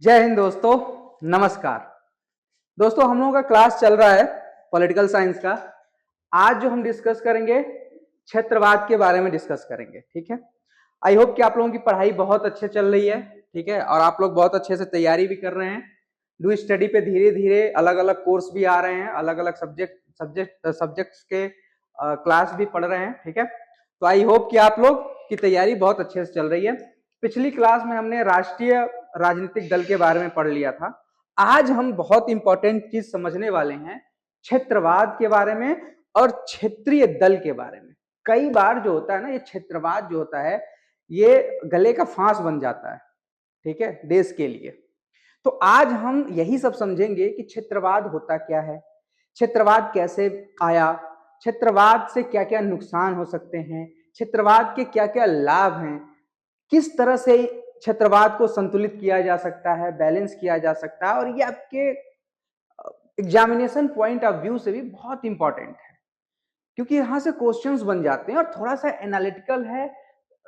जय हिंद दोस्तों। नमस्कार दोस्तों, हम लोगों का क्लास चल रहा है पॉलिटिकल साइंस का। आज जो हम डिस्कस करेंगे क्षेत्रवाद के बारे में डिस्कस करेंगे। ठीक है, आई होप कि आप लोगों की पढ़ाई बहुत अच्छे चल रही है। ठीक है, और आप लोग बहुत अच्छे से तैयारी भी कर रहे हैं। डू स्टडी पे धीरे धीरे अलग अलग कोर्स भी आ रहे हैं, अलग अलग सब्जेक्ट्स के क्लास भी पढ़ रहे हैं। ठीक है, तो आई होप कि आप लोग की तैयारी बहुत अच्छे से चल रही है। पिछली क्लास में हमने राष्ट्रीय राजनीतिक दल के बारे में पढ़ लिया था। आज हम बहुत इंपॉर्टेंट चीज समझने वाले हैं क्षेत्रवाद के बारे में और क्षेत्रीय दल के बारे में। कई बार जो होता है ना, ये क्षेत्रवाद जो होता है ये गले का फांस बन जाता है, ठीक है, देश के लिए। तो आज हम यही सब समझेंगे कि क्षेत्रवाद होता क्या है, क्षेत्रवाद कैसे आया, क्षेत्रवाद से क्या क्या नुकसान हो सकते हैं, क्षेत्रवाद के क्या क्या लाभ हैं, किस तरह से क्षेत्रवाद को संतुलित किया जा सकता है, बैलेंस किया जा सकता है। और ये आपके एग्जामिनेशन पॉइंट ऑफ व्यू से भी बहुत इंपॉर्टेंट है, क्योंकि यहां से क्वेश्चंस बन जाते हैं और थोड़ा सा एनालिटिकल है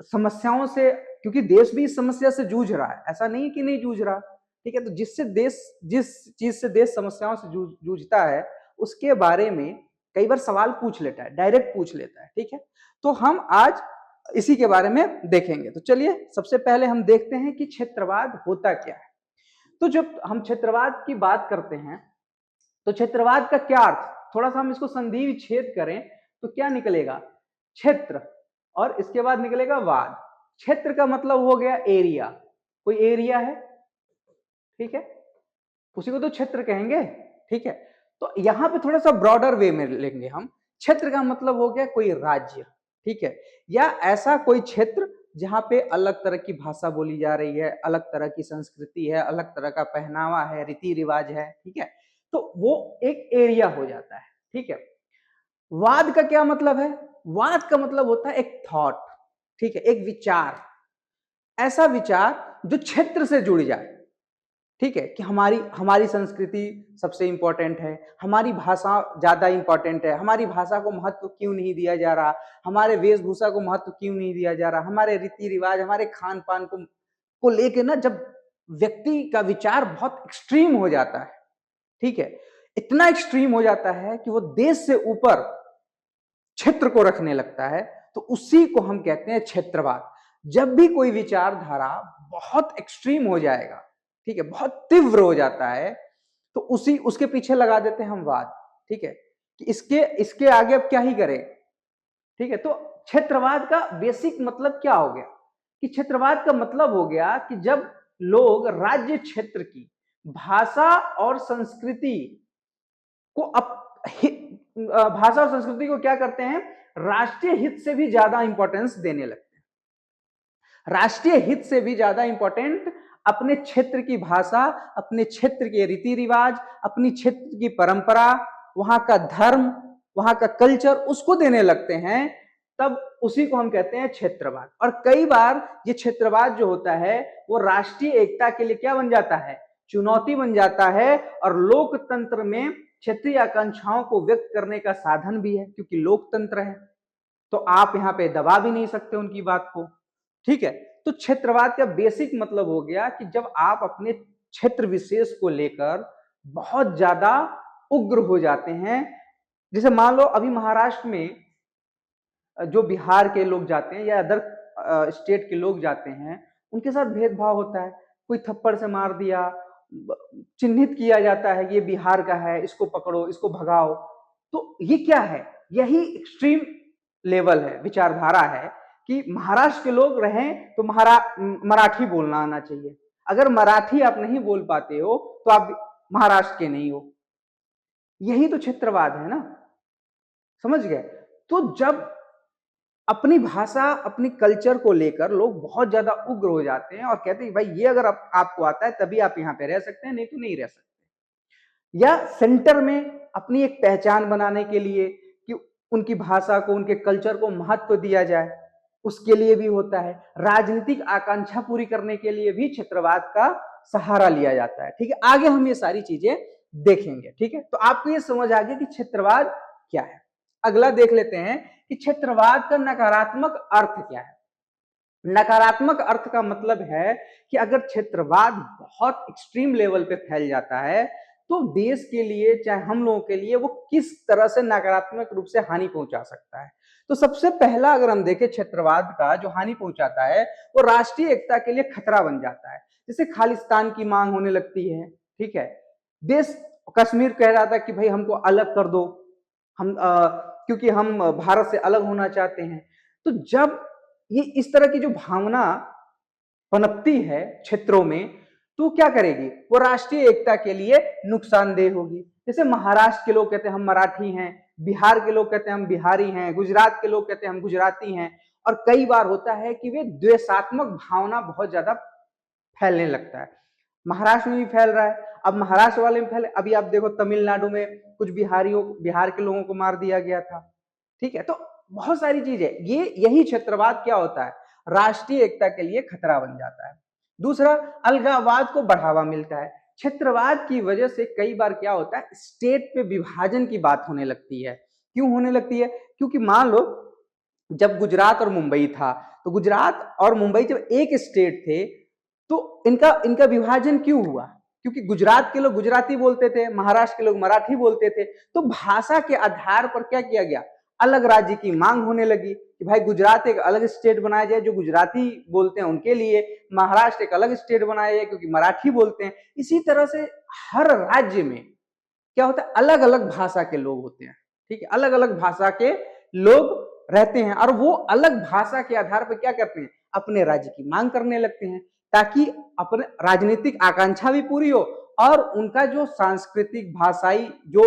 समस्याओं से, क्योंकि देश भी इस समस्या से जूझ रहा है, ऐसा नहीं कि नहीं जूझ रहा। ठीक है, तो जिससे देश, जिस चीज से देश समस्याओं से जूझता है उसके बारे में कई बार सवाल पूछ लेता है, डायरेक्ट पूछ लेता है। ठीक है, तो हम आज इसी के बारे में देखेंगे। तो चलिए सबसे पहले हम देखते हैं कि क्षेत्रवाद होता क्या है। तो जब हम क्षेत्रवाद की बात करते हैं तो क्षेत्रवाद का क्या अर्थ, थोड़ा सा हम इसको संधि विच्छेद करें तो क्या निकलेगा, क्षेत्र, और इसके बाद निकलेगा वाद। क्षेत्र का मतलब हो गया एरिया, कोई एरिया है, ठीक है, उसी को तो क्षेत्र कहेंगे। ठीक है, तो यहां पे थोड़ा सा ब्रॉडर वे में लेंगे हम। क्षेत्र का मतलब हो गया कोई राज्य, ठीक है, या ऐसा कोई क्षेत्र जहां पे अलग तरह की भाषा बोली जा रही है, अलग तरह की संस्कृति है, अलग तरह का पहनावा है, रीति रिवाज है। ठीक है, तो वो एक एरिया हो जाता है। ठीक है, वाद का क्या मतलब है, वाद का मतलब होता है एक थॉट, ठीक है, एक विचार, ऐसा विचार जो क्षेत्र से जुड़ जाए। ठीक है, कि हमारी हमारी संस्कृति सबसे इंपॉर्टेंट है, हमारी भाषा ज्यादा इंपॉर्टेंट है, हमारी भाषा को महत्व क्यों नहीं दिया जा रहा, हमारे वेशभूषा को महत्व क्यों नहीं दिया जा रहा, हमारे रीति रिवाज, हमारे खान पान को लेके ना, जब व्यक्ति का विचार बहुत एक्सट्रीम हो जाता है, ठीक है, इतना एक्सट्रीम हो जाता है कि वो देश से ऊपर क्षेत्र को रखने लगता है, तो उसी को हम कहते हैं क्षेत्रवाद। जब भी कोई विचारधारा बहुत एक्सट्रीम हो जाएगा, ठीक है, बहुत तीव्र हो जाता है, तो उसी उसके पीछे लगा देते हैं हम वाद। ठीक है, कि इसके इसके आगे अब क्या ही करें। ठीक है, तो क्षेत्रवाद का बेसिक मतलब क्या हो गया, कि क्षेत्रवाद का मतलब हो गया कि जब लोग राज्य क्षेत्र की भाषा और संस्कृति को भाषा और संस्कृति को क्या करते हैं, राष्ट्रीय हित से भी ज्यादा इंपॉर्टेंस देने लगते हैं। राष्ट्रीय हित से भी ज्यादा इंपॉर्टेंट अपने क्षेत्र की भाषा, अपने क्षेत्र के रीति रिवाज, अपनी क्षेत्र की परंपरा, वहां का धर्म, वहां का कल्चर, उसको देने लगते हैं। तब उसी को हम कहते हैं क्षेत्रवाद। और कई बार ये क्षेत्रवाद जो होता है वो राष्ट्रीय एकता के लिए क्या बन जाता है, चुनौती बन जाता है, और लोकतंत्र में क्षेत्रीय आकांक्षाओं को व्यक्त करने का साधन भी है, क्योंकि लोकतंत्र है तो आप यहाँ पे दबा भी नहीं सकते उनकी बात को। ठीक है, तो क्षेत्रवाद का बेसिक मतलब हो गया कि जब आप अपने क्षेत्र विशेष को लेकर बहुत ज्यादा उग्र हो जाते हैं। जैसे मान लो अभी महाराष्ट्र में जो बिहार के लोग जाते हैं या अदर स्टेट के लोग जाते हैं, उनके साथ भेदभाव होता है, कोई थप्पड़ से मार दिया, चिन्हित किया जाता है ये बिहार का है, इसको पकड़ो, इसको भगाओ। तो ये क्या है, यही एक्सट्रीम लेवल है, विचारधारा है कि महाराष्ट्र के लोग रहें तो मराठी बोलना आना चाहिए। अगर मराठी आप नहीं बोल पाते हो तो आप महाराष्ट्र के नहीं हो। यही तो क्षेत्रवाद है ना, समझ गए। तो जब अपनी भाषा, अपनी कल्चर को लेकर लोग बहुत ज्यादा उग्र हो जाते हैं और कहते हैं भाई ये अगर आपको आता है तभी आप यहाँ पे रह सकते हैं, नहीं तो नहीं रह सकते। या सेंटर में अपनी एक पहचान बनाने के लिए कि उनकी भाषा को, उनके कल्चर को महत्व दिया जाए, उसके लिए भी होता है। राजनीतिक आकांक्षा पूरी करने के लिए भी क्षेत्रवाद का सहारा लिया जाता है। ठीक है, आगे हम ये सारी चीजें देखेंगे। ठीक है, तो आपको ये समझ आ गया कि क्षेत्रवाद क्या है। अगला देख लेते हैं कि क्षेत्रवाद का नकारात्मक अर्थ क्या है। नकारात्मक अर्थ का मतलब है कि अगर क्षेत्रवाद बहुत एक्सट्रीम लेवल पे फैल जाता है तो देश के लिए, चाहे हम लोगों के लिए, वो किस तरह से नकारात्मक रूप से हानि पहुंचा सकता है। तो सबसे पहला अगर हम देखें क्षेत्रवाद का जो हानि पहुंचाता है वो राष्ट्रीय एकता के लिए खतरा बन जाता है। जैसे खालिस्तान की मांग होने लगती है, ठीक है, देश कश्मीर कह रहा था कि भाई हमको अलग कर दो, हम क्योंकि हम भारत से अलग होना चाहते हैं। तो जब ये इस तरह की जो भावना पनपती है क्षेत्रों में, तो क्या करेगी, वो राष्ट्रीय एकता के लिए नुकसानदेह होगी। जैसे महाराष्ट्र के लोग कहते हैं हम मराठी हैं, बिहार के लोग कहते हैं हम बिहारी हैं, गुजरात के लोग कहते हैं हम गुजराती हैं, और कई बार होता है कि वे द्वेषात्मक भावना बहुत ज्यादा फैलने लगता है। महाराष्ट्र में भी फैल रहा है, अब महाराष्ट्र वाले में फैले, अभी आप देखो तमिलनाडु में कुछ बिहार के लोगों को मार दिया गया था, ठीक है। तो बहुत सारी चीजें, ये यही क्षेत्रवाद क्या होता है, राष्ट्रीय एकता के लिए खतरा बन जाता है। दूसरा, अलगाववाद को बढ़ावा मिलता है। क्षेत्रवाद की वजह से कई बार क्या होता है, स्टेट पे विभाजन की बात होने लगती है। क्यों होने लगती है, क्योंकि मान लो जब गुजरात और मुंबई था, तो गुजरात और मुंबई जब एक स्टेट थे तो इनका इनका विभाजन क्यों हुआ, क्योंकि गुजरात के लोग गुजराती बोलते थे, महाराष्ट्र के लोग मराठी बोलते थे। तो भाषा के आधार पर क्या किया गया, अलग राज्य की मांग होने लगी कि भाई गुजरात एक अलग स्टेट बनाया जाए जो गुजराती बोलते हैं उनके लिए, महाराष्ट्र एक अलग स्टेट बनाया जाए क्योंकि मराठी बोलते हैं। इसी तरह से हर राज्य में क्या होता है, अलग अलग भाषा के लोग होते हैं, ठीक है, अलग अलग भाषा के लोग रहते हैं, और वो अलग भाषा के आधार पर क्या करते हैं, अपने राज्य की मांग करने लगते हैं, ताकि अपने राजनीतिक आकांक्षा भी पूरी हो और उनका जो सांस्कृतिक भाषाई जो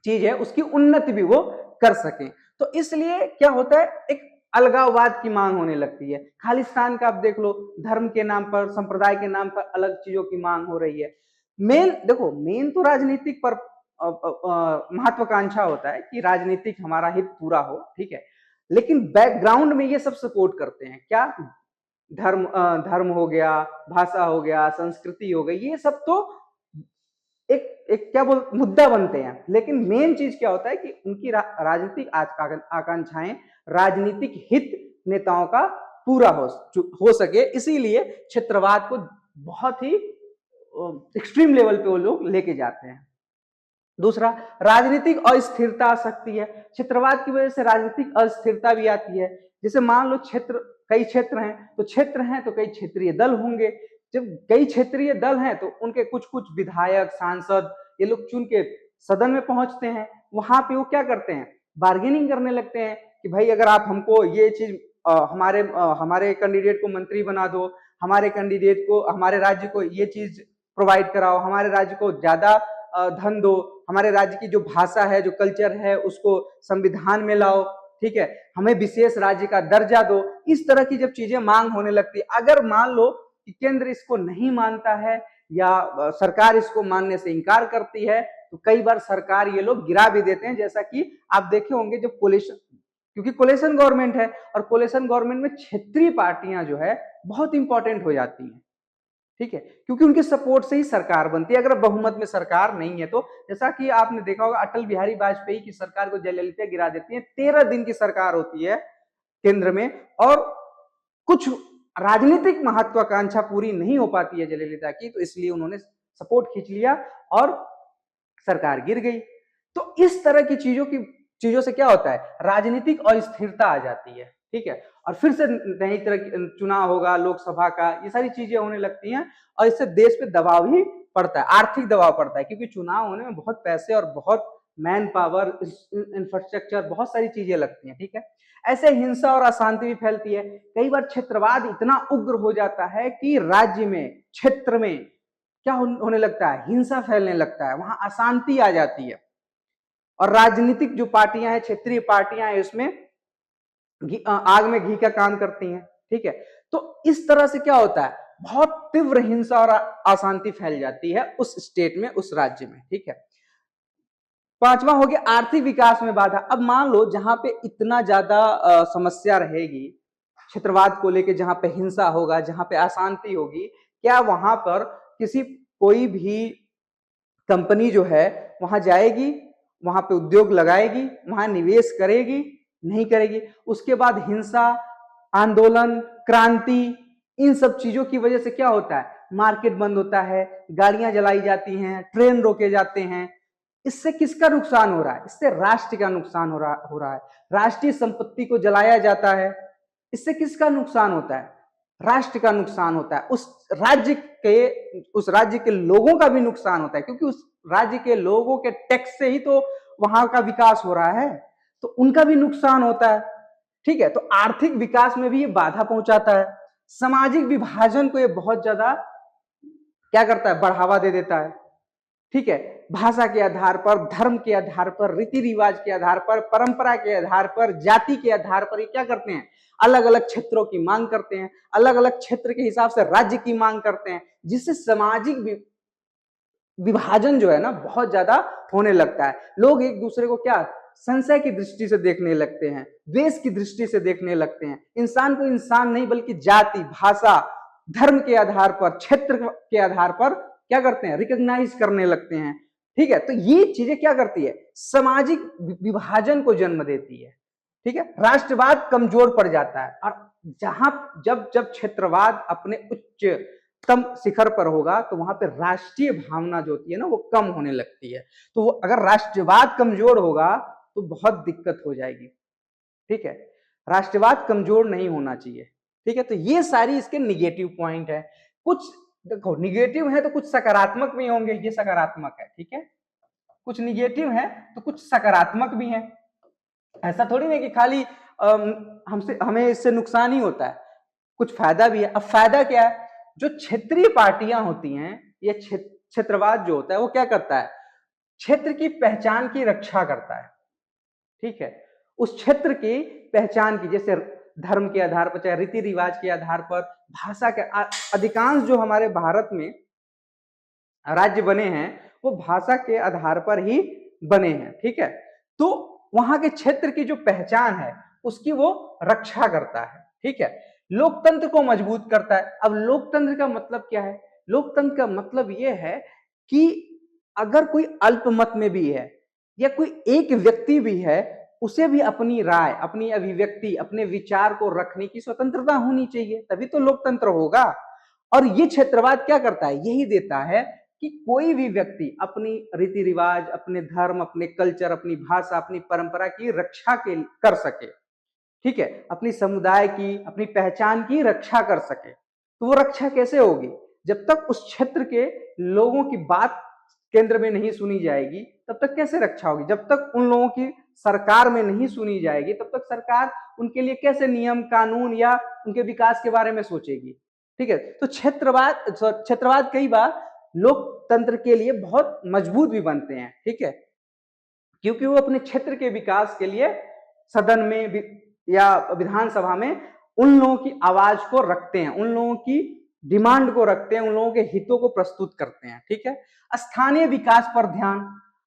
चीज है उसकी उन्नति भी वो कर सके। तो इसलिए क्या होता है, एक अलगाववाद की मांग होने लगती है। खालिस्तान का आप देख लो, धर्म के नाम पर, संप्रदाय के नाम पर अलग चीजों की मांग हो रही है। मेन देखो, मेन तो राजनीतिक पर महत्वाकांक्षा होता है कि राजनीतिक हमारा हित पूरा हो, ठीक है, लेकिन बैकग्राउंड में ये सब सपोर्ट करते हैं क्या, धर्म हो गया, भाषा हो गया, संस्कृति हो गई, ये सब तो एक क्या बोल मुद्दा बनते हैं। लेकिन मेन चीज क्या होता है कि उनकी राजनीतिक आकांक्षाएं, राजनीतिक हित नेताओं का पूरा हो सके, इसीलिए क्षेत्रवाद को बहुत ही एक्सट्रीम लेवल पे वो लोग लेके जाते हैं। दूसरा, राजनीतिक अस्थिरता आ सकती है। क्षेत्रवाद की वजह से राजनीतिक अस्थिरता भी आती है। जैसे मान लो कई क्षेत्र हैं, तो कई क्षेत्रीय दल होंगे। जब कई क्षेत्रीय दल हैं तो उनके कुछ कुछ विधायक, सांसद, ये लोग चुन के सदन में पहुंचते हैं। वहां पे वो क्या करते हैं, बार्गेनिंग करने लगते हैं कि भाई अगर आप हमको ये चीज हमारे कैंडिडेट को मंत्री बना दो, हमारे कैंडिडेट को, हमारे राज्य को ये चीज प्रोवाइड कराओ, हमारे राज्य को ज्यादा धन दो, हमारे राज्य की जो भाषा है, जो कल्चर है, उसको संविधान में लाओ, ठीक है, हमें विशेष राज्य का दर्जा दो। इस तरह की जब चीजें मांग होने लगती है, अगर मान लो कि केंद्र इसको नहीं मानता है या सरकार इसको मानने से इनकार करती है, तो कई बार सरकार ये लोग गिरा भी देते हैं। जैसा कि आप देखे होंगे जब क्योंकि कोलेशन गवर्नमेंट है, और कोलेशन गवर्नमेंट में क्षेत्रीय पार्टियां जो है बहुत इंपॉर्टेंट हो जाती हैं, ठीक है, क्योंकि उनके सपोर्ट से ही सरकार बनती है। अगर बहुमत में सरकार नहीं है तो, जैसा कि आपने देखा होगा अटल बिहारी वाजपेयी की सरकार को जयललिता गिरा देती है, 13 दिन की सरकार होती है केंद्र में, और कुछ राजनीतिक महत्वाकांक्षा पूरी नहीं हो पाती है जयललिता की, तो इसलिए उन्होंने सपोर्ट खींच लिया और सरकार गिर गई। तो इस तरह की चीजों से क्या होता है, राजनीतिक अस्थिरता आ जाती है, ठीक है, और फिर से नई तरह चुनाव होगा लोकसभा का, ये सारी चीजें होने लगती हैं, और इससे देश पे दबाव ही पड़ता है, आर्थिक दबाव पड़ता है, क्योंकि चुनाव होने में बहुत पैसे और बहुत मैन पावर, इंफ्रास्ट्रक्चर, बहुत सारी चीजें लगती हैं, ठीक है। ऐसे हिंसा और अशांति भी फैलती है। कई बार क्षेत्रवाद इतना उग्र हो जाता है कि राज्य में, क्षेत्र में क्या होने लगता है, हिंसा फैलने लगता है, वहां अशांति आ जाती है, और राजनीतिक जो पार्टियां हैं, क्षेत्रीय पार्टियां हैं, उसमें आग में घी का काम करती हैं, ठीक है। तो इस तरह से क्या होता है, बहुत तीव्र हिंसा और अशांति फैल जाती है उस स्टेट में, उस राज्य में, ठीक है। पांचवा हो गया आर्थिक विकास में बाधा। अब मान लो जहां पे इतना ज्यादा समस्या रहेगी क्षेत्रवाद को लेके, जहां पे हिंसा होगा, जहां पे अशांति होगी, क्या वहां पर कोई भी कंपनी जो है वहां जाएगी, वहां पे उद्योग लगाएगी, वहां निवेश करेगी? नहीं करेगी। उसके बाद हिंसा आंदोलन, क्रांति, इन सब चीजों की वजह से क्या होता है, मार्केट बंद होता है, गाड़ियां जलाई जाती हैं, ट्रेन रोके जाते हैं। इससे किसका नुकसान हो रहा है, इससे राष्ट्र का नुकसान हो रहा है। राष्ट्रीय संपत्ति को जलाया जाता है, इससे किसका नुकसान होता है, राष्ट्र का नुकसान होता है। उस राज्य के लोगों का भी नुकसान होता है, क्योंकि उस राज्य के लोगों के टैक्स से ही तो वहां का विकास हो रहा है, तो उनका भी नुकसान होता है। ठीक है, तो आर्थिक विकास में भी ये बाधा पहुंचाता है। सामाजिक विभाजन को ये बहुत ज्यादा क्या करता है, बढ़ावा दे देता है। ठीक है, भाषा के आधार पर, धर्म के आधार पर, रीति रिवाज के आधार पर, परंपरा के आधार पर, जाति के आधार पर ये क्या करते हैं, अलग अलग क्षेत्रों की मांग करते हैं, अलग अलग क्षेत्र के हिसाब से राज्य की मांग करते हैं, जिससे सामाजिक विभाजन जो है ना बहुत ज्यादा होने लगता है। लोग एक दूसरे को क्या संशय की दृष्टि से देखने लगते हैं, द्वेष की दृष्टि से देखने लगते हैं। इंसान को इंसान नहीं बल्कि जाति, भाषा, धर्म के आधार पर, क्षेत्र के आधार पर क्या करते हैं, रिकॉग्नाइज करने लगते हैं। ठीक है, तो ये चीजें क्या करती है, सामाजिक विभाजन को जन्म देती है। ठीक है, राष्ट्रवाद कमजोर पड़ जाता है, और जहां जब जब क्षेत्रवाद अपने उच्चतम शिखर पर होगा तो वहां पे राष्ट्रीय भावना जो होती है ना वो कम होने लगती है। तो अगर राष्ट्रवाद कमजोर होगा तो बहुत दिक्कत हो जाएगी। ठीक है, राष्ट्रवाद कमजोर नहीं होना चाहिए। ठीक है, तो ये सारी इसके निगेटिव पॉइंट है। कुछ देखो निगेटिव है तो कुछ सकारात्मक भी होंगे, ये सकारात्मक है। ठीक है, कुछ निगेटिव है तो कुछ सकारात्मक भी है। ऐसा थोड़ी नहीं कि खाली हमें इससे नुकसान ही होता है, कुछ फायदा भी है। अब फायदा क्या है, जो क्षेत्रीय पार्टियां होती हैं, ये क्षेत्रवाद जो होता है वो क्या करता है, क्षेत्र की पहचान की रक्षा करता है। ठीक है, उस क्षेत्र की पहचान की, जैसे धर्म के आधार पर, चाहे रीति रिवाज के आधार पर, भाषा के, अधिकांश जो हमारे भारत में राज्य बने हैं वो भाषा के आधार पर ही बने हैं। ठीक है, तो वहां के क्षेत्र की जो पहचान है उसकी वो रक्षा करता है। ठीक है, लोकतंत्र को मजबूत करता है। अब लोकतंत्र का मतलब क्या है, लोकतंत्र का मतलब यह है कि अगर कोई अल्पमत में भी है या कोई एक व्यक्ति भी है, उसे भी अपनी राय, अपनी अभिव्यक्ति, अपने विचार को रखने की स्वतंत्रता होनी चाहिए, तभी तो लोकतंत्र होगा। और ये क्षेत्रवाद क्या करता है, यही देता है कि कोई भी व्यक्ति अपनी रीति रिवाज, अपने धर्म, अपने कल्चर, अपनी भाषा, अपनी परंपरा की रक्षा कर सके। ठीक है, अपनी समुदाय की, अपनी पहचान की रक्षा कर सके। तो वो रक्षा कैसे होगी, जब तक उस क्षेत्र के लोगों की बात केंद्र में नहीं सुनी जाएगी तब तक कैसे रक्षा होगी। जब तक उन लोगों की सरकार में नहीं सुनी जाएगी तब तक सरकार उनके लिए कैसे नियम कानून या उनके विकास के बारे में सोचेगी। ठीक है, तो क्षेत्रवाद कई बार लोकतंत्र के लिए बहुत मजबूत भी बनते हैं। ठीक है, क्योंकि वो अपने क्षेत्र के विकास के लिए सदन में या विधानसभा में उन लोगों की आवाज को रखते हैं, उन लोगों की डिमांड को रखते हैं, उन लोगों के हितों को प्रस्तुत करते हैं। ठीक है, स्थानीय विकास पर ध्यान।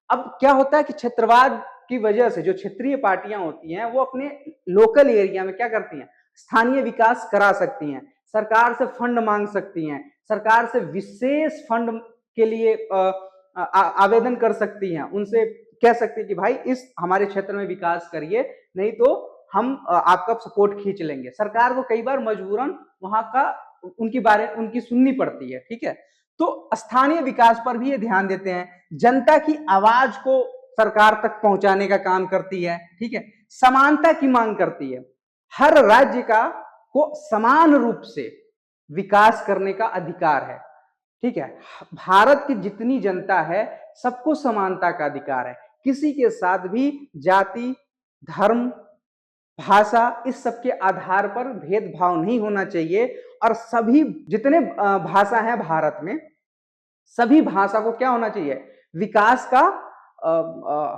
अब क्या होता है कि क्षेत्रवाद की वजह से जो क्षेत्रीय पार्टियां होती हैं वो अपने लोकल एरिया में क्या करती हैं, स्थानीय विकास करा सकती हैं, सरकार से फंड मांग सकती हैं, सरकार से विशेष फंड के लिए आवेदन कर सकती हैं, उनसे कह सकती है कि भाई इस हमारे क्षेत्र में विकास करिए, नहीं तो हम आपका सपोर्ट खींच लेंगे। सरकार को कई बार मजबूरन वहां का उनकी सुननी पड़ती है। ठीक है, तो स्थानीय विकास पर भी ये ध्यान देते हैं, जनता की आवाज को सरकार तक पहुंचाने का काम करती है। ठीक है, समानता की मांग करती है, हर राज्य का को समान रूप से विकास करने का अधिकार है। ठीक है, भारत की जितनी जनता है सबको समानता का अधिकार है, किसी के साथ भी जाति, धर्म, भाषा, इस सब के आधार पर भेदभाव नहीं होना चाहिए। और सभी जितने भाषा है भारत में, सभी भाषा को क्या होना चाहिए, विकास का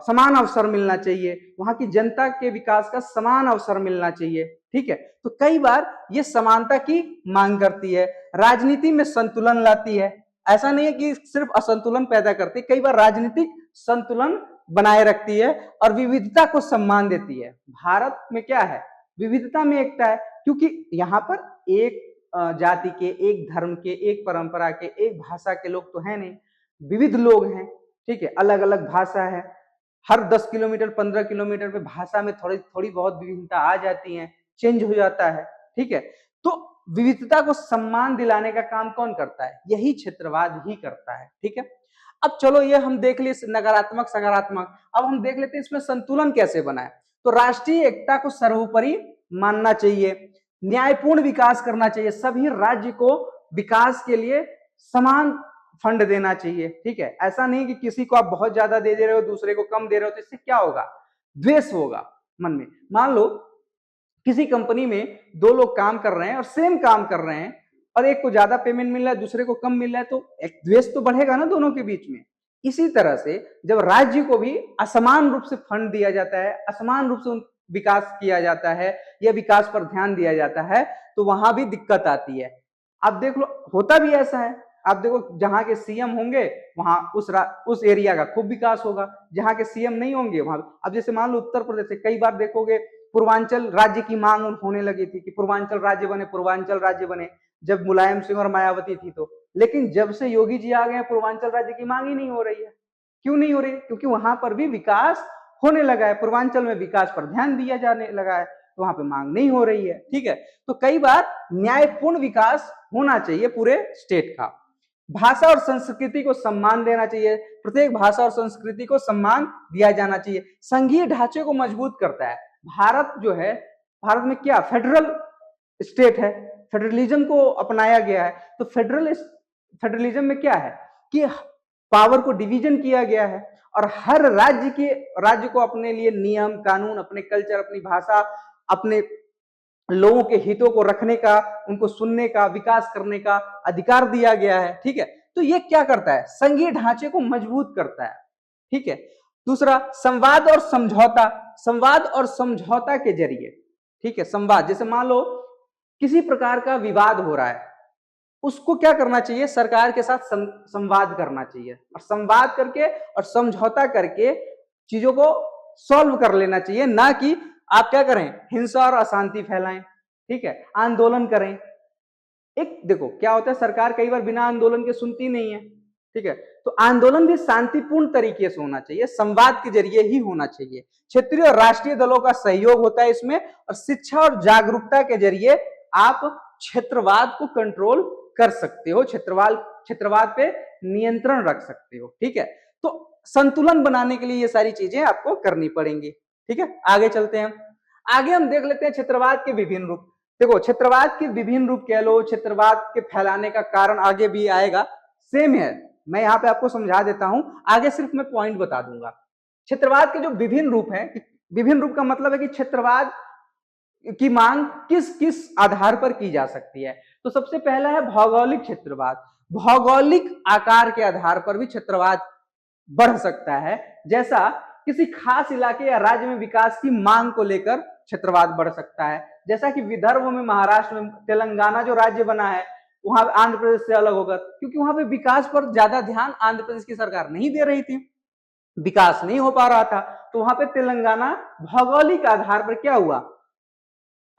समान अवसर मिलना चाहिए, वहां की जनता के विकास का समान अवसर मिलना चाहिए। ठीक है, तो कई बार ये समानता की मांग करती है, राजनीति में संतुलन लाती है। ऐसा नहीं है कि सिर्फ असंतुलन पैदा करती है, कई बार राजनीतिक संतुलन बनाए रखती है और विविधता को सम्मान देती है। भारत में क्या है, विविधता में एकता है, क्योंकि यहाँ पर एक जाति के, एक धर्म के, एक परंपरा के, एक भाषा के लोग तो है नहीं, विविध लोग हैं। ठीक है, अलग अलग भाषा है, हर 10 किलोमीटर 15 किलोमीटर पे भाषा में थोड़ी थोड़ी बहुत विभिन्नता आ जाती है, चेंज हो जाता है। ठीक है। तो विविधता को सम्मान दिलाने का काम कौन करता है? यही क्षेत्रवाद ही करता है, ठीक है। अब चलो ये हम देख लिए नकारात्मक सकारात्मक, अब हम देख लेते हैं इसमें संतुलन कैसे बनाए। तो राष्ट्रीय एकता को सर्वोपरि मानना चाहिए, न्यायपूर्ण विकास करना चाहिए, सभी राज्य को विकास के लिए समान फंड देना चाहिए, ठीक है। ऐसा नहीं कि किसी को आप बहुत ज्यादा दे रहे हो, दूसरे को कम दे रहे हो, तो इससे क्या होगा? द्वेष होगा मन में। मान लो किसी कंपनी में दो लोग काम कर रहे हैं और सेम काम कर रहे हैं और एक को ज्यादा पेमेंट मिल रहा है, दूसरे को कम मिल रहा है, तो एक द्वेष तो बढ़ेगा ना दोनों के बीच में। इसी तरह से जब राज्य को भी असमान रूप से फंड दिया जाता है, असमान रूप से विकास किया जाता है या विकास पर ध्यान दिया जाता है, तो वहां भी दिक्कत आती है। आप देख लो, होता भी ऐसा है। आप देखो जहां के सीएम होंगे वहां उस एरिया का खूब विकास होगा, जहां के सीएम नहीं होंगे वहां। अब जैसे मान लो उत्तर प्रदेश से कई बार देखोगे पूर्वांचल राज्य की मांग होने लगी थी कि पूर्वांचल राज्य बने, पूर्वांचल राज्य बने, जब मुलायम सिंह और मायावती थी तो। लेकिन जब से योगी जी आ गए पूर्वांचल राज्य की मांग ही नहीं हो रही है। क्यों नहीं हो रही? क्योंकि वहां पर भी विकास होने लगा है, पूर्वांचल में विकास पर ध्यान दिया जाने लगा है, तो वहां पे मांग नहीं हो रही है, ठीक है। तो कई बार न्यायपूर्ण विकास होना चाहिए पूरे स्टेट का। भाषा और संस्कृति को सम्मान देना चाहिए, प्रत्येक भाषा और संस्कृति को सम्मान दिया जाना चाहिए। संघीय ढांचे को मजबूत करता है। भारत जो है, भारत में क्या फेडरल स्टेट है, फेडरलिज्म को अपनाया गया है। तो फेडरलिज्म में क्या है कि पावर को डिवीजन किया गया है और हर राज्य को अपने लिए नियम कानून, अपने कल्चर, अपनी भाषा, अपने लोगों के हितों को रखने का, उनको सुनने का, विकास करने का अधिकार दिया गया है, ठीक है। तो ये क्या करता है? संघीय ढांचे को मजबूत करता है, ठीक है। दूसरा, संवाद और समझौता। संवाद और समझौता के जरिए, ठीक है, संवाद, जैसे मान लो किसी प्रकार का विवाद हो रहा है, उसको क्या करना चाहिए? सरकार के साथ संवाद करना चाहिए और संवाद करके और समझौता करके चीजों को सॉल्व कर लेना चाहिए, ना कि आप क्या करें? हिंसा और अशांति फैलाएं, ठीक है, आंदोलन करें। एक देखो क्या होता है, सरकार कई बार बिना आंदोलन के सुनती नहीं है, ठीक है। तो आंदोलन भी शांतिपूर्ण तरीके से होना चाहिए, संवाद के जरिए ही होना चाहिए। क्षेत्रीय और राष्ट्रीय दलों का सहयोग होता है इसमें, और शिक्षा और जागरूकता के जरिए आप क्षेत्रवाद को कंट्रोल कर सकते हो, क्षेत्रवाद पे नियंत्रण रख सकते हो, ठीक है। तो संतुलन बनाने के लिए ये सारी चीजें आपको करनी पड़ेंगी, ठीक है। आगे चलते हैं, आगे हम देख लेते हैं क्षेत्रवाद के विभिन्न रूप। देखो क्षेत्रवाद के विभिन्न रूप कह लो, क्षेत्रवाद के फैलाने का कारण आगे भी आएगा, सेम है। मैं यहाँ पे आपको समझा देता हूं, आगे सिर्फ मैं पॉइंट बता दूंगा। क्षेत्रवाद के जो विभिन्न रूप हैं, विभिन्न रूप का मतलब है कि क्षेत्रवाद की मांग किस किस आधार पर की जा सकती है। तो सबसे पहला है भौगोलिक क्षेत्रवाद। भौगोलिक आकार के आधार पर भी क्षेत्रवाद बढ़ सकता है। जैसा किसी खास इलाके या राज्य में विकास की मांग को लेकर क्षेत्रवाद बढ़ सकता है। जैसा कि विदर्भ में, महाराष्ट्र में, तेलंगाना जो राज्य बना है वहां आंध्र प्रदेश से अलग होगा, क्योंकि वहां पे विकास पर ज्यादा ध्यान आंध्र प्रदेश की सरकार नहीं दे रही थी, विकास नहीं हो पा रहा था। तो वहां पे तेलंगाना भौगोलिक आधार पर क्या हुआ?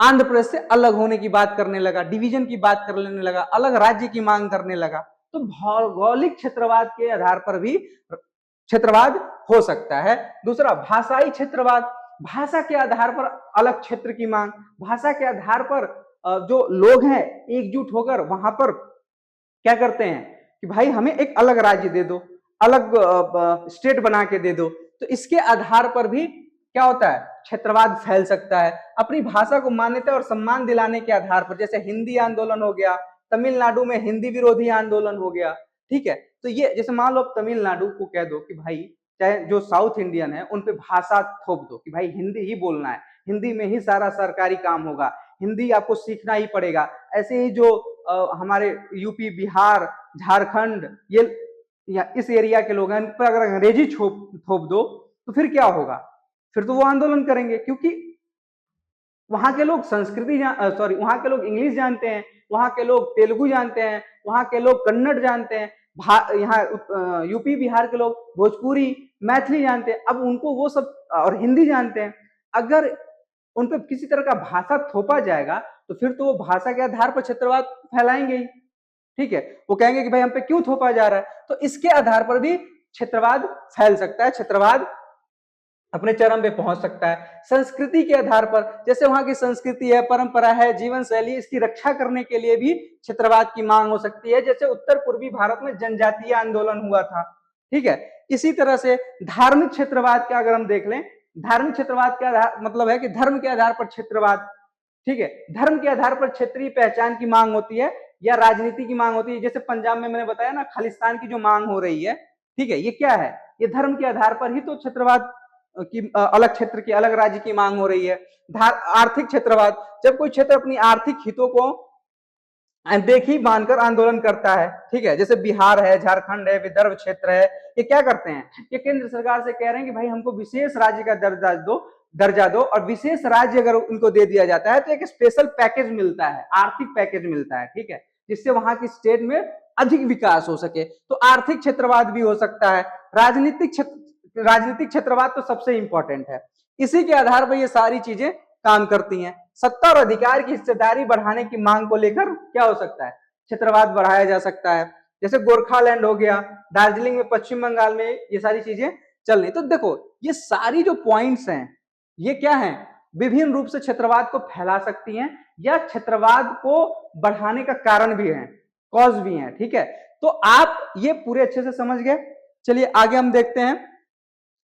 आंध्र प्रदेश से अलग होने की बात करने लगा, डिवीजन की बात करने लगा, अलग राज्य की मांग करने लगा। तो भौगोलिक क्षेत्रवाद के आधार पर भी क्षेत्रवाद हो सकता है। दूसरा, भाषाई क्षेत्रवाद। भाषा के आधार पर अलग क्षेत्र की मांग, भाषा के आधार पर जो लोग हैं एकजुट होकर वहां पर क्या करते हैं कि भाई हमें एक अलग राज्य दे दो, अलग स्टेट बना के दे दो। तो इसके आधार पर भी क्या होता है? क्षेत्रवाद फैल सकता है। अपनी भाषा को मान्यता और सम्मान दिलाने के आधार पर, जैसे हिंदी आंदोलन हो गया, तमिलनाडु में हिंदी विरोधी आंदोलन हो गया, ठीक है। तो ये जैसे मान लो तमिलनाडु को कह दो कि भाई चाहे जो साउथ इंडियन है उन पे भाषा थोप दो कि भाई हिंदी ही बोलना है, हिंदी में ही सारा सरकारी काम होगा, हिंदी आपको सीखना ही पड़ेगा। ऐसे ही जो हमारे यूपी, बिहार, झारखंड, ये या इस एरिया के लोग हैं, इन पर अगर अंग्रेजी थोप दो तो फिर क्या होगा? फिर तो वो आंदोलन करेंगे, क्योंकि वहां के लोग वहां के लोग इंग्लिश जानते हैं, वहां के लोग तेलुगु जानते हैं, वहां के लोग कन्नड़ जानते हैं, यहाँ यूपी बिहार के लोग भोजपुरी, मैथिली जानते हैं। अब उनको वो सब और हिंदी जानते हैं, अगर उन पर किसी तरह का भाषा थोपा जाएगा तो फिर तो वो भाषा के आधार पर क्षेत्रवाद फैलाएंगे ही, ठीक है। वो कहेंगे कि भाई हम पे क्यों थोपा जा रहा है। तो इसके आधार पर भी क्षेत्रवाद फैल सकता है, क्षेत्रवाद अपने चरम पे पहुंच सकता है। संस्कृति के आधार पर, जैसे वहां की संस्कृति है, परंपरा है, जीवन शैली, इसकी रक्षा करने के लिए भी क्षेत्रवाद की मांग हो सकती है। जैसे उत्तर पूर्वी भारत में जनजातीय आंदोलन हुआ था, ठीक है। इसी तरह से धार्मिक क्षेत्रवाद का अगर हम देख लें, धार्मिक क्षेत्रवाद का मतलब है कि धर्म के आधार पर क्षेत्रवाद, ठीक है, धर्म के आधार पर क्षेत्रीय पहचान की मांग होती है या राजनीति की मांग होती है। जैसे पंजाब में मैंने बताया ना, खालिस्तान की जो मांग हो रही है, ठीक है, ये क्या है, ये धर्म के आधार पर ही तो क्षेत्रवाद की, अलग क्षेत्र की, अलग राज्य की मांग हो रही है। आर्थिक क्षेत्रवाद, जब कोई क्षेत्र अपनी आर्थिक हितों को देखी मानकर आंदोलन करता है, ठीक है, जैसे बिहार है, झारखंड है, विदर्भ क्षेत्र है, ये क्या करते हैं, ये केंद्र सरकार से कह रहे हैं कि भाई हमको विशेष राज्य का दर्जा दो, और विशेष राज्य अगर उनको दे दिया जाता है तो एक स्पेशल पैकेज मिलता है, आर्थिक पैकेज मिलता है, ठीक है, जिससे वहां की स्टेट में अधिक विकास हो सके। तो आर्थिक क्षेत्रवाद भी हो सकता है। राजनीतिक क्षेत्रवाद तो सबसे इंपॉर्टेंट है, इसी के आधार पर ये सारी चीजें काम करती हैं। सत्ता और अधिकार की हिस्सेदारी बढ़ाने की मांग को लेकर क्या हो सकता है, क्षेत्रवाद बढ़ाया जा सकता है। जैसे गोरखालैंड हो गया, दार्जिलिंग में, पश्चिम बंगाल में ये सारी चीजें चल रही। तो देखो ये सारी जो पॉइंट्स हैं, ये क्या है, विभिन्न रूप से क्षेत्रवाद को फैला सकती हैं या क्षेत्रवाद को बढ़ाने का कारण भी है, कॉज भी है, ठीक है। तो आप ये पूरे अच्छे से समझ गए। चलिए आगे हम देखते हैं।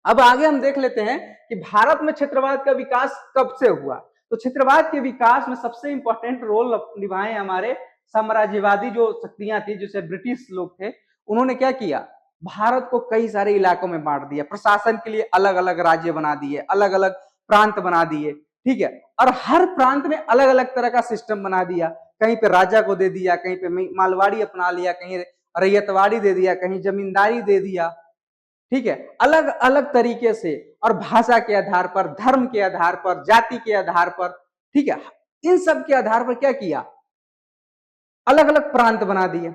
अब आगे हम देख लेते हैं कि भारत में क्षेत्रवाद का विकास कब से हुआ। तो क्षेत्रवाद के विकास में सबसे इंपॉर्टेंट रोल निभाए हमारे साम्राज्यवादी जो शक्तियां थी, जैसे ब्रिटिश लोग थे। उन्होंने क्या किया, भारत को कई सारे इलाकों में बांट दिया, प्रशासन के लिए अलग अलग राज्य बना दिए, अलग अलग प्रांत बना दिए, ठीक है, और हर प्रांत में अलग अलग तरह का सिस्टम बना दिया। कहीं पे राजा को दे दिया, कहीं पे मालवाड़ी अपना लिया, कहीं रैयतवाड़ी दे दिया, कहीं जमींदारी दे दिया, ठीक है, अलग अलग तरीके से, और भाषा के आधार पर, धर्म के आधार पर, जाति के आधार पर, ठीक है, इन सब के आधार पर क्या किया, अलग अलग प्रांत बना दिए,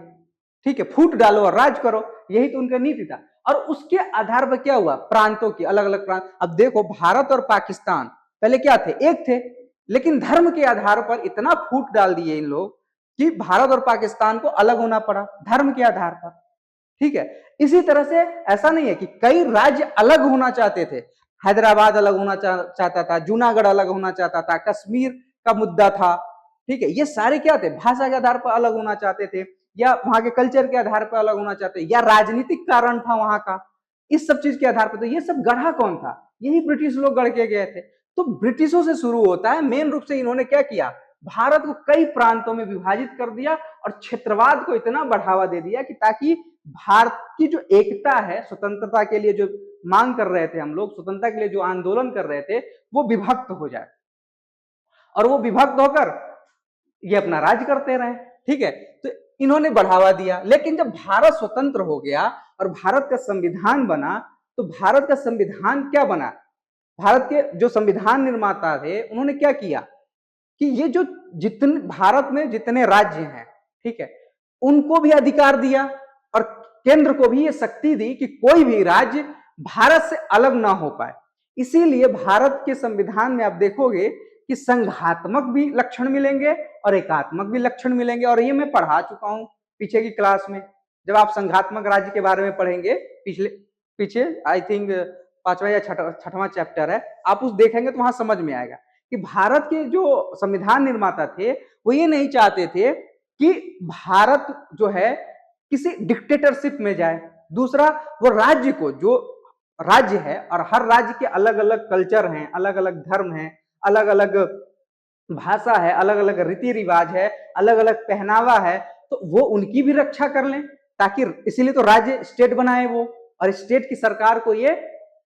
ठीक है, फूट डालो और राज करो, यही तो उनका नीति था। और उसके आधार पर क्या हुआ, प्रांतों की अलग अलग प्रांत। अब देखो भारत और पाकिस्तान पहले क्या थे, एक थे, लेकिन धर्म के आधार पर इतना फूट डाल दिए इन लोग कि भारत और पाकिस्तान को अलग होना पड़ा धर्म के आधार पर, ठीक है। इसी तरह से ऐसा नहीं है कि कई राज्य अलग होना चाहते थे, हैदराबाद अलग होना चाहता था, जूनागढ़ अलग होना चाहता था, कश्मीर का मुद्दा था, ठीक है, ये सारे क्या थे, भाषा के आधार पर अलग होना चाहते थे, या वहां के कल्चर के आधार पर अलग होना चाहते, या राजनीतिक कारण था वहां का, इस सब चीज के आधार पर। तो ये सब गढ़ा कौन था, यही ब्रिटिश लोग गढ़ के गए थे। तो ब्रिटिशों से शुरू होता है, मेन रूप से इन्होंने क्या किया, भारत को कई प्रांतों में विभाजित कर दिया और क्षेत्रवाद को इतना बढ़ावा दे दिया कि ताकि भारत की जो एकता है, स्वतंत्रता के लिए जो मांग कर रहे थे हम लोग, स्वतंत्रता के लिए जो आंदोलन कर रहे थे, वो विभक्त हो जाए, और वो विभक्त होकर ये अपना राज करते रहे, ठीक है। तो इन्होंने बढ़ावा दिया। लेकिन जब भारत स्वतंत्र हो गया और भारत का संविधान बना, तो भारत का संविधान क्या बना, भारत के जो संविधान निर्माता थे उन्होंने क्या किया कि ये जो जितने भारत में जितने राज्य हैं, ठीक है, उनको भी अधिकार दिया और केंद्र को भी ये शक्ति दी कि कोई भी राज्य भारत से अलग ना हो पाए। इसीलिए भारत के संविधान में आप देखोगे कि संघात्मक भी लक्षण मिलेंगे और एकात्मक भी लक्षण मिलेंगे, और ये मैं पढ़ा चुका हूं पीछे की क्लास में। जब आप संघात्मक राज्य के बारे में पढ़ेंगे, पीछे आई थिंक 5वां या 6वां चैप्टर है, आप उस देखेंगे तो वहां समझ में आएगा कि भारत के जो संविधान निर्माता थे वो ये नहीं चाहते थे कि भारत जो है किसी डिक्टेटरशिप में जाए। दूसरा, वो राज्य को, जो राज्य है और हर राज्य के अलग अलग कल्चर हैं, अलग अलग धर्म हैं, अलग अलग भाषा है, अलग अलग रीति रिवाज है, अलग अलग पहनावा है, तो वो उनकी भी रक्षा कर लें, ताकि इसीलिए तो राज्य स्टेट बनाए वो, और स्टेट की सरकार को ये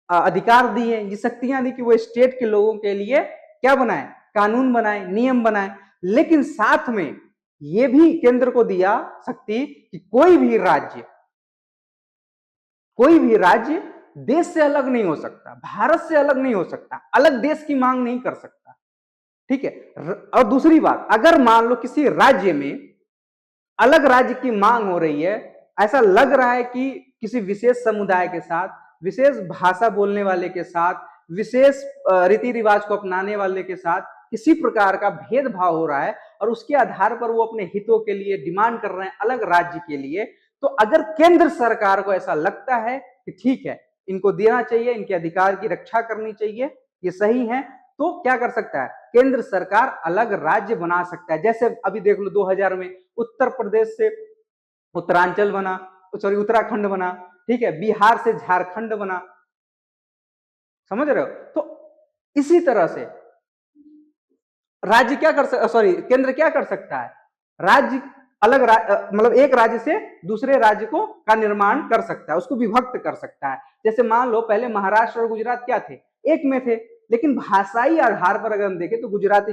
अधिकार दिए, ये शक्तियां दी कि वो स्टेट के लोगों के लिए क्या बनाए, कानून बनाए, नियम बनाए। लेकिन साथ में ये भी केंद्र को दिया शक्ति कि कोई भी राज्य देश से अलग नहीं हो सकता, भारत से अलग नहीं हो सकता, अलग देश की मांग नहीं कर सकता, ठीक है। और दूसरी बात, अगर मान लो किसी राज्य में अलग राज्य की मांग हो रही है, ऐसा लग रहा है कि किसी विशेष समुदाय के साथ, विशेष भाषा बोलने वाले के साथ, विशेष रीति रिवाज को अपनाने वाले के साथ किसी प्रकार का भेदभाव हो रहा है, और उसके आधार पर वो अपने हितों के लिए डिमांड कर रहे हैं अलग राज्य के लिए, तो अगर केंद्र सरकार को ऐसा लगता है कि ठीक है, इनको देना चाहिए, इनके अधिकार की रक्षा करनी चाहिए, ये सही है। तो क्या कर सकता है, केंद्र सरकार अलग राज्य बना सकता है। जैसे अभी देख लो 2000 में उत्तर प्रदेश से उत्तरांचल बना, सॉरी उत्तराखंड बना, ठीक है, बिहार से झारखंड बना, समझ रहे हो। तो इसी तरह से राज्य क्या कर सकता, सॉरी केंद्र क्या कर सकता है, राज्य अलग मतलब एक राज्य से दूसरे राज्य को का निर्माण कर सकता है, उसको विभक्त कर सकता है। जैसे मान लो पहले महाराष्ट्र और गुजरात क्या थे, एक में थे, लेकिन भाषाई आधार पर अगर हम देखें तो गुजरात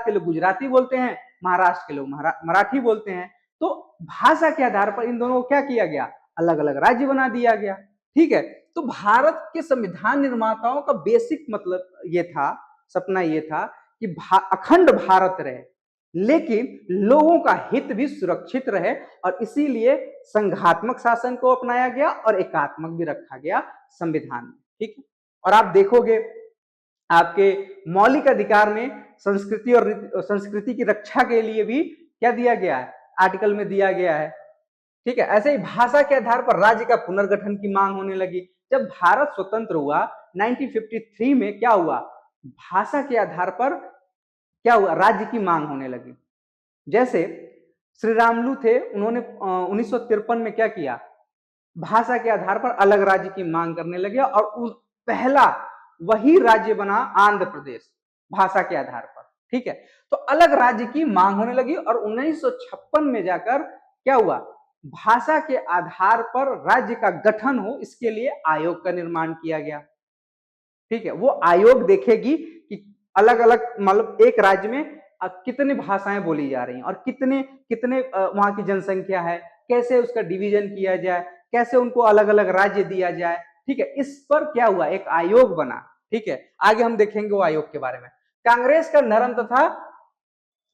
के लोग गुजराती बोलते हैं, महाराष्ट्र के लोग मराठी बोलते हैं। तो भाषा के आधार पर इन दोनों को क्या किया गया, अलग अलग राज्य बना दिया गया। ठीक है, तो भारत के संविधान निर्माताओं का बेसिक मतलब ये था, सपना ये था कि अखंड भारत रहे, लेकिन लोगों का हित भी सुरक्षित रहे, और इसीलिए संघात्मक शासन को अपनाया गया और एकात्मक भी रखा गया संविधान में। ठीक है, और आप देखोगे आपके मौलिक अधिकार में संस्कृति और संस्कृति की रक्षा के लिए भी क्या दिया गया है, आर्टिकल में दिया गया है। ठीक है, ऐसे ही भाषा के आधार पर राज्य का पुनर्गठन की मांग होने लगी। जब भारत स्वतंत्र हुआ 1953 में क्या हुआ, भाषा के आधार पर क्या हुआ, राज्य की मांग होने लगी। जैसे श्री रामलू थे, उन्होंने 1953 में क्या किया, भाषा के आधार पर अलग राज्य की मांग करने लगे, और पहला वही राज्य बना आंध्र प्रदेश, भाषा के आधार पर। ठीक है, तो अलग राज्य की मांग होने लगी, और 1956 में जाकर क्या हुआ, भाषा के आधार पर राज्य का गठन हो, इसके लिए आयोग का निर्माण किया गया। ठीक है, वो आयोग देखेगी कि अलग अलग मतलब एक राज्य में कितनी भाषाएं बोली जा रही हैं, और कितने कितने वहां की जनसंख्या है, कैसे उसका डिवीजन किया जाए, कैसे उनको अलग अलग राज्य दिया जाए। ठीक है, इस पर क्या हुआ, एक आयोग बना। ठीक है, आगे हम देखेंगे वो आयोग के बारे में। कांग्रेस का नरम तथा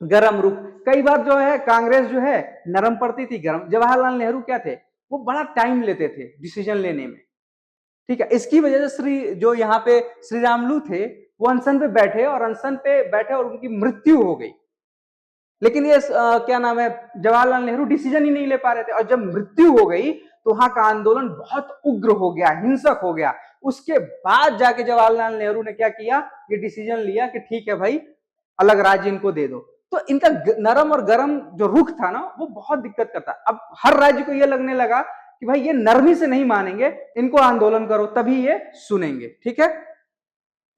गरम रुख, कई बार जो है कांग्रेस जो है नरम पड़ती थी, गरम। जवाहरलाल नेहरू क्या थे, वो बड़ा टाइम लेते थे डिसीजन लेने में। ठीक है, इसकी वजह से जो यहाँ पे श्री रामलू थे, वो अनशन पे बैठे, और अनशन पे बैठे और उनकी मृत्यु हो गई। लेकिन ये क्या नाम है, जवाहरलाल नेहरू डिसीजन ही नहीं ले पा रहे थे, और जब मृत्यु हो गई तो वहां का आंदोलन बहुत उग्र हो गया, हिंसक हो गया। उसके बाद जाके जवाहरलाल नेहरू ने क्या किया, ये डिसीजन लिया कि ठीक है भाई, अलग राज्य इनको दे दो। तो इनका नरम और गरम जो रुख था ना, वो बहुत दिक्कत करता। अब हर राज्य को ये लगने लगा कि भाई ये नरमी से नहीं मानेंगे, इनको आंदोलन करो तभी ये सुनेंगे। ठीक है,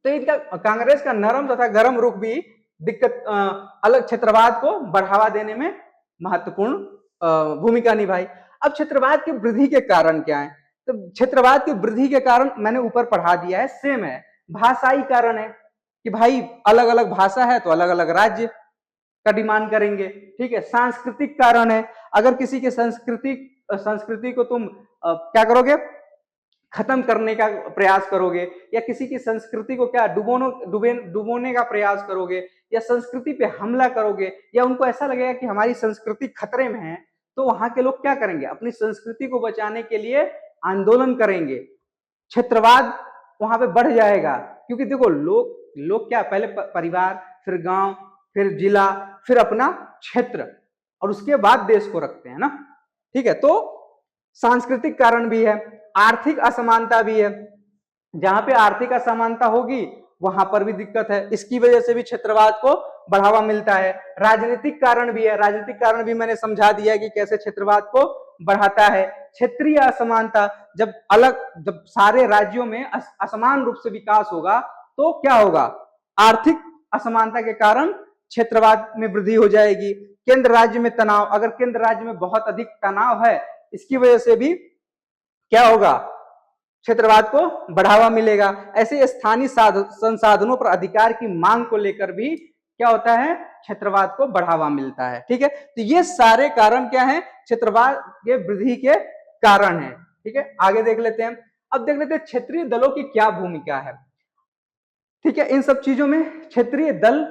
तो इनका कांग्रेस का नरम तथा गरम रुख भी दिक्कत अलग क्षेत्रवाद को बढ़ावा देने में महत्वपूर्ण भूमिका निभाई। अब क्षेत्रवाद की वृद्धि के कारण क्या है, तो क्षेत्रवाद की वृद्धि के कारण मैंने ऊपर पढ़ा दिया है, सेम है। भाषाई कारण है कि भाई अलग अलग भाषा है तो अलग अलग राज्य का डिमांड करेंगे। ठीक है, सांस्कृतिक कारण है, अगर किसी के संस्कृति को तुम क्या करोगे, खत्म करने का प्रयास करोगे, या किसी की संस्कृति को क्या डुबोने का प्रयास करोगे, या संस्कृति पे हमला करोगे, या उनको ऐसा लगेगा कि हमारी संस्कृति खतरे में है, तो वहां के लोग क्या करेंगे, अपनी संस्कृति को बचाने के लिए आंदोलन करेंगे। क्षेत्रवाद वहां पे बढ़ जाएगा, क्योंकि देखो लोग क्या, पहले परिवार, फिर गांव, फिर जिला, फिर अपना क्षेत्र, और उसके बाद देश को रखते हैं ना। ठीक है, तो सांस्कृतिक कारण भी है, आर्थिक असमानता भी है। जहां पे आर्थिक असमानता होगी वहां पर भी दिक्कत है, इसकी वजह से भी क्षेत्रवाद को बढ़ावा मिलता है। राजनीतिक कारण भी है, राजनीतिक कारण भी मैंने समझा दिया कि कैसे क्षेत्रवाद को बढ़ाता है। क्षेत्रीय असमानता, जब सारे राज्यों में असमान रूप से विकास होगा तो क्या होगा, आर्थिक असमानता के कारण क्षेत्रवाद में वृद्धि हो जाएगी। केंद्र राज्य में तनाव, अगर केंद्र राज्य में बहुत अधिक तनाव है, इसकी वजह से भी क्या होगा, क्षेत्रवाद को बढ़ावा मिलेगा। ऐसे स्थानीय संसाधनों पर अधिकार की मांग को लेकर भी क्या होता है, क्षेत्रवाद को बढ़ावा मिलता है। ठीक है, तो ये सारे कारण क्या है, क्षेत्रवाद के वृद्धि के कारण है। ठीक है, आगे देख लेते हैं। अब देख लेते हैं क्षेत्रीय दलों की क्या भूमिका है। ठीक है, इन सब चीजों में क्षेत्रीय दल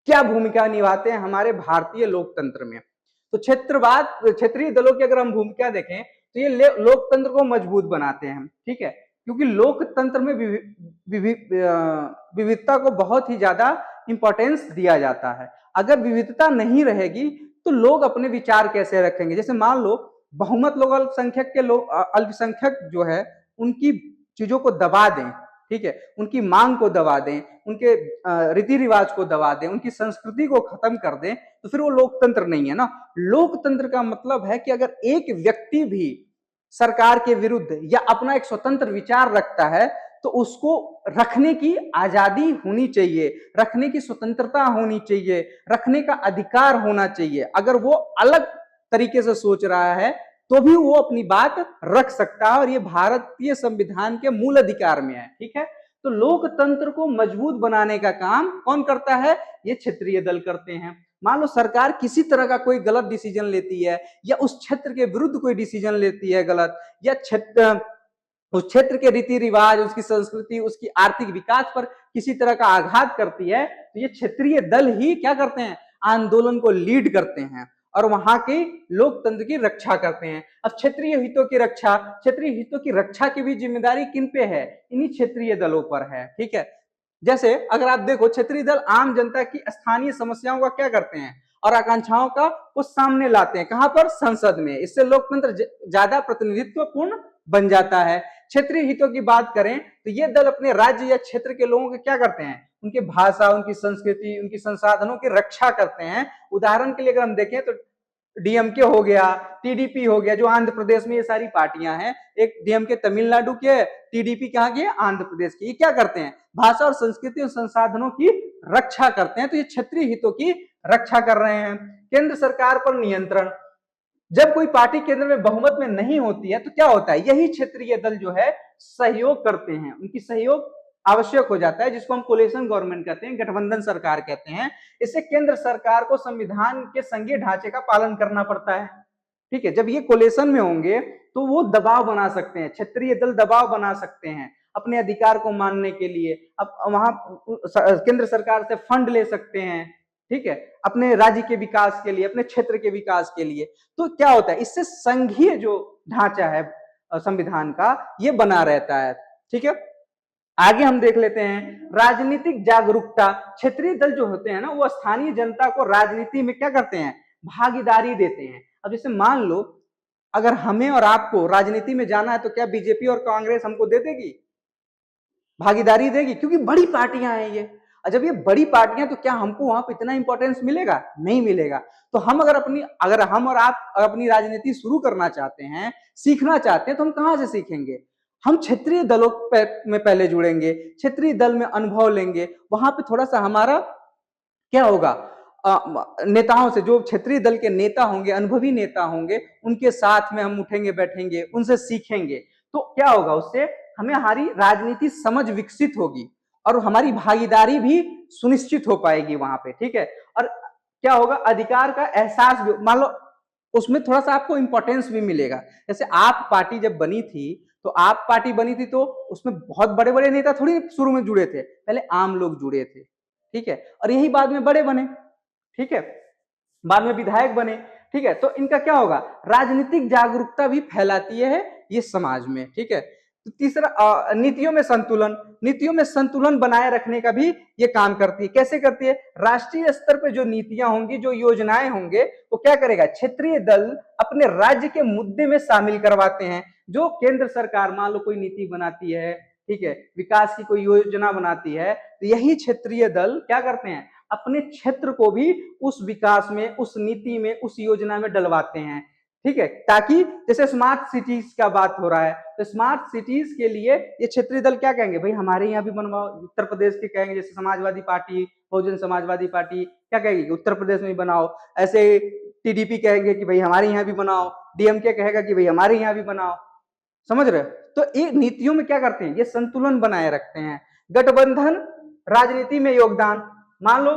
क्या भूमिका निभाते हैं हमारे भारतीय लोकतंत्र में। तो क्षेत्रीय दलों की अगर हम भूमिका देखें तो ये लोकतंत्र को मजबूत बनाते हैं। ठीक है, क्योंकि लोकतंत्र में विविधता को बहुत ही ज्यादा इंपॉर्टेंस दिया जाता है। अगर विविधता नहीं रहेगी तो लोग अपने विचार कैसे रखेंगे। जैसे मान लो बहुमत लोग अल्पसंख्यक जो है उनकी चीजों को दबा दें, ठीक है, उनकी मांग को दबा दें, उनके रीति रिवाज को दबा दें, उनकी संस्कृति को खत्म कर दें, तो फिर वो लोकतंत्र नहीं है ना। लोकतंत्र का मतलब है कि अगर एक व्यक्ति भी सरकार के विरुद्ध या अपना एक स्वतंत्र विचार रखता है तो उसको रखने की आजादी होनी चाहिए, रखने की स्वतंत्रता होनी चाहिए, रखने का अधिकार होना चाहिए। अगर वो अलग तरीके से सोच रहा है तो भी वो अपनी बात रख सकता है, और ये भारतीय संविधान के मूल अधिकार में है, ठीक है। तो लोकतंत्र को मजबूत बनाने का काम कौन करता है? ये क्षेत्रीय दल करते हैं। मान लो सरकार किसी तरह का कोई गलत डिसीजन लेती है या उस क्षेत्र के विरुद्ध कोई डिसीजन लेती है गलत, या उस क्षेत्र के रीति रिवाज, उसकी संस्कृति, उसकी आर्थिक विकास पर किसी तरह का आघात करती है, तो ये क्षेत्रीय दल ही क्या करते हैं? आंदोलन को लीड करते हैं और वहां के लोकतंत्र की रक्षा करते हैं। अब क्षेत्रीय हितों की रक्षा की भी जिम्मेदारी किन पे है? इन्हीं क्षेत्रीय दलों पर है, ठीक है। जैसे अगर आप देखो, क्षेत्रीय दल आम जनता की स्थानीय समस्याओं का क्या करते हैं और आकांक्षाओं का वो सामने लाते हैं। कहां पर? संसद में। इससे लोकतंत्र ज्यादा प्रतिनिधित्वपूर्ण बन जाता है। क्षेत्रीय हितों की बात करें तो ये दल अपने राज्य या क्षेत्र के लोगों के क्या करते हैं? उनके भाषा, उनकी संस्कृति, उनकी संसाधनों की रक्षा करते हैं। उदाहरण के लिए अगर हम देखें तो डीएमके हो गया, टीडीपी हो गया, जो आंध्र प्रदेश में ये सारी पार्टियां हैं। एक डीएमके तमिलनाडु के, टीडीपी कहां की है? आंध्र प्रदेश की। ये क्या करते हैं? भाषा और संस्कृति और संसाधनों की रक्षा करते हैं। तो ये क्षेत्रीय हितों की रक्षा कर रहे हैं। केंद्र सरकार पर नियंत्रण, जब कोई पार्टी केंद्र में बहुमत में नहीं होती है तो क्या होता है? यही क्षेत्रीय दल जो है सहयोग करते हैं, उनकी सहयोग आवश्यक हो जाता है, जिसको हम कोलिशन गवर्नमेंट कहते हैं, गठबंधन सरकार कहते हैं। इससे केंद्र सरकार को संविधान के संघीय ढांचे का पालन करना पड़ता है, ठीक है। जब ये कोलिशन में होंगे तो वो दबाव बना सकते हैं, क्षेत्रीय दल दबाव बना सकते हैं अपने अधिकार को मानने के लिए। अब वहां केंद्र सरकार से फंड ले सकते हैं, ठीक है, अपने राज्य के विकास के लिए, अपने क्षेत्र के विकास के लिए। तो क्या होता है? इससे संघीय जो ढांचा है संविधान का, ये बना रहता है, ठीक है। आगे हम देख लेते हैं राजनीतिक जागरूकता। क्षेत्रीय दल जो होते हैं ना, वो स्थानीय जनता को राजनीति में क्या करते हैं? भागीदारी देते हैं। अब जैसे मान लो अगर हमें और आपको राजनीति में जाना है तो क्या बीजेपी और कांग्रेस हमको दे देगी? भागीदारी देगी? क्योंकि बड़ी पार्टियां हैं ये। और जब ये बड़ी पार्टियां, तो क्या हमको वहां पर इतना इंपॉर्टेंस मिलेगा? नहीं मिलेगा। तो हम अगर हम और आप अपनी राजनीति शुरू करना चाहते हैं, सीखना चाहते हैं, तो हम कहां से सीखेंगे? हम क्षेत्रीय दलों में पहले जुड़ेंगे, क्षेत्रीय दल में अनुभव लेंगे। वहां पे थोड़ा सा हमारा क्या होगा? नेताओं से, जो क्षेत्रीय दल के नेता होंगे, अनुभवी नेता होंगे, उनके साथ में हम उठेंगे, बैठेंगे, उनसे सीखेंगे। तो क्या होगा? उससे हमें हमारी राजनीति समझ विकसित होगी और हमारी भागीदारी भी सुनिश्चित हो पाएगी वहां पे, ठीक है। और क्या होगा? अधिकार का एहसास भी, मान लो उसमें थोड़ा सा आपको इंपॉर्टेंस भी मिलेगा। जैसे आप पार्टी जब बनी थी, तो आप पार्टी बनी थी तो उसमें बहुत बड़े बड़े नेता थोड़ी शुरू में जुड़े थे, पहले आम लोग जुड़े थे, ठीक है। और यही बाद में बड़े बने, ठीक है, बाद में विधायक बने, ठीक है। तो इनका क्या होगा? राजनीतिक जागरूकता भी फैलाती है ये समाज में, ठीक है। तो तीसरा, नीतियों में संतुलन बनाए रखने का भी ये काम करती है। कैसे करती है? राष्ट्रीय स्तर पर जो नीतियां होंगी, जो योजनाएं होंगे, वो क्या करेगा? क्षेत्रीय दल अपने राज्य के मुद्दे में शामिल करवाते हैं। जो केंद्र सरकार मान लो कोई नीति बनाती है, ठीक है, विकास की कोई योजना बनाती है, तो यही क्षेत्रीय दल क्या करते हैं? अपने क्षेत्र को भी उस विकास में, उस नीति में, उस योजना में डलवाते हैं, ठीक है। ताकि जैसे स्मार्ट सिटीज का बात हो रहा है, तो स्मार्ट सिटीज के लिए ये क्षेत्रीय दल क्या कहेंगे? भाई हमारे यहाँ भी बनवाओ। उत्तर प्रदेश के कहेंगे, जैसे समाजवादी पार्टी, बहुजन समाजवादी पार्टी क्या कहेगी? उत्तर प्रदेश में भी बनाओ। ऐसे टीडीपी कहेंगे कि भाई हमारे यहाँ भी बनाओ, डीएमके कहेगा कि भाई हमारे यहाँ भी बनाओ। समझ रहे हो? तो ये नीतियों में क्या करते हैं? ये संतुलन बनाए रखते हैं। गठबंधन राजनीति में योगदान, मान लो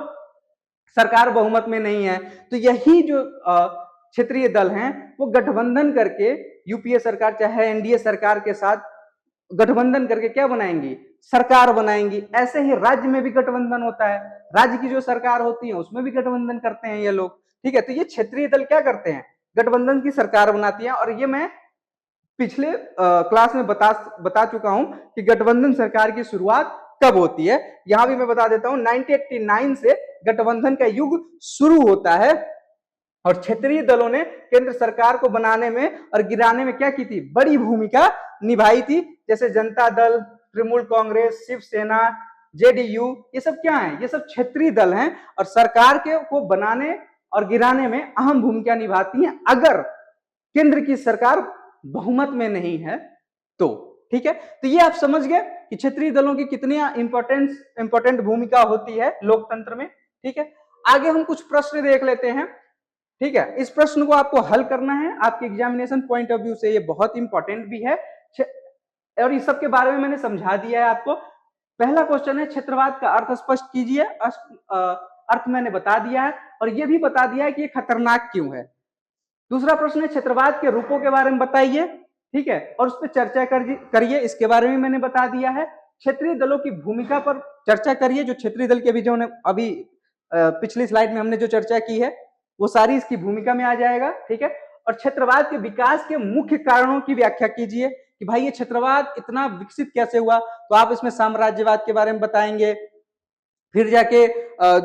सरकार बहुमत में नहीं है, तो यही जो क्षेत्रीय दल हैं वो गठबंधन करके, यूपीए सरकार चाहे एनडीए सरकार के साथ गठबंधन करके क्या बनाएंगी? सरकार बनाएंगी। ऐसे ही राज्य में भी गठबंधन होता है, राज्य की जो सरकार होती है उसमें भी गठबंधन करते हैं ये लोग, ठीक है। तो ये क्षेत्रीय दल क्या करते हैं? गठबंधन की सरकार बनाती है। और ये मैं पिछले क्लास में बता चुका हूं कि गठबंधन सरकार की शुरुआत कब होती है। यहां भी मैं बता देता हूं, 1989 से गठबंधन का युग शुरू होता है और क्षेत्रीय दलों ने केंद्र सरकार को बनाने में और गिराने में क्या की थी, बड़ी भूमिका निभाई थी। जैसे जनता दल, तृणमूल कांग्रेस, शिवसेना, जेडीयू, ये सब क्या है, ये सब क्षेत्रीय दल हैं और सरकार के को बनाने और गिराने में अहम भूमिका निभाती हैं अगर केंद्र की सरकार बहुमत में नहीं है तो। ठीक है, तो ये आप समझ गए कि क्षेत्रीय दलों की कितनी इंपॉर्टेंट भूमिका होती है लोकतंत्र में। ठीक है, आगे हम कुछ प्रश्न देख लेते हैं। ठीक है, इस प्रश्न को आपको हल करना है, आपके एग्जामिनेशन पॉइंट ऑफ व्यू से ये बहुत इंपॉर्टेंट भी है और इस सब के बारे में मैंने समझा दिया है आपको। पहला क्वेश्चन है, क्षेत्रवाद का अर्थ स्पष्ट कीजिए। अर्थ मैंने बता दिया है और ये भी बता दिया है कि ये खतरनाक क्यों है। दूसरा प्रश्न है, क्षेत्रवाद के रूपों के बारे में बताइए। ठीक है, और उस पर चर्चा करिए, इसके बारे में मैंने बता दिया है। क्षेत्रीय दलों की भूमिका पर चर्चा करिए, जो क्षेत्रीय दल के भी जो अभी पिछली स्लाइड में हमने जो चर्चा की है वो सारी इसकी भूमिका में आ जाएगा। ठीक है, और क्षेत्रवाद के विकास के मुख्य कारणों की व्याख्या कीजिए कि भाई ये क्षेत्रवाद इतना विकसित कैसे हुआ, तो आप इसमें साम्राज्यवाद के बारे में बताएंगे, फिर जाके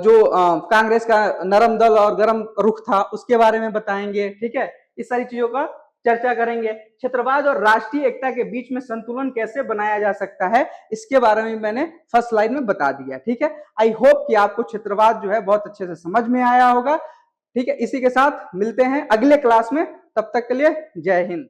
जो कांग्रेस का नरम दल और गरम रुख था उसके बारे में बताएंगे। ठीक है, इस सारी चीजों का चर्चा करेंगे। क्षेत्रवाद और राष्ट्रीय एकता के बीच में संतुलन कैसे बनाया जा सकता है, इसके बारे में मैंने फर्स्ट स्लाइड में बता दिया। ठीक है, आई होप कि आपको क्षेत्रवाद जो है बहुत अच्छे से समझ में आया होगा। ठीक है, इसी के साथ मिलते हैं अगले क्लास में, तब तक के लिए जय हिंद।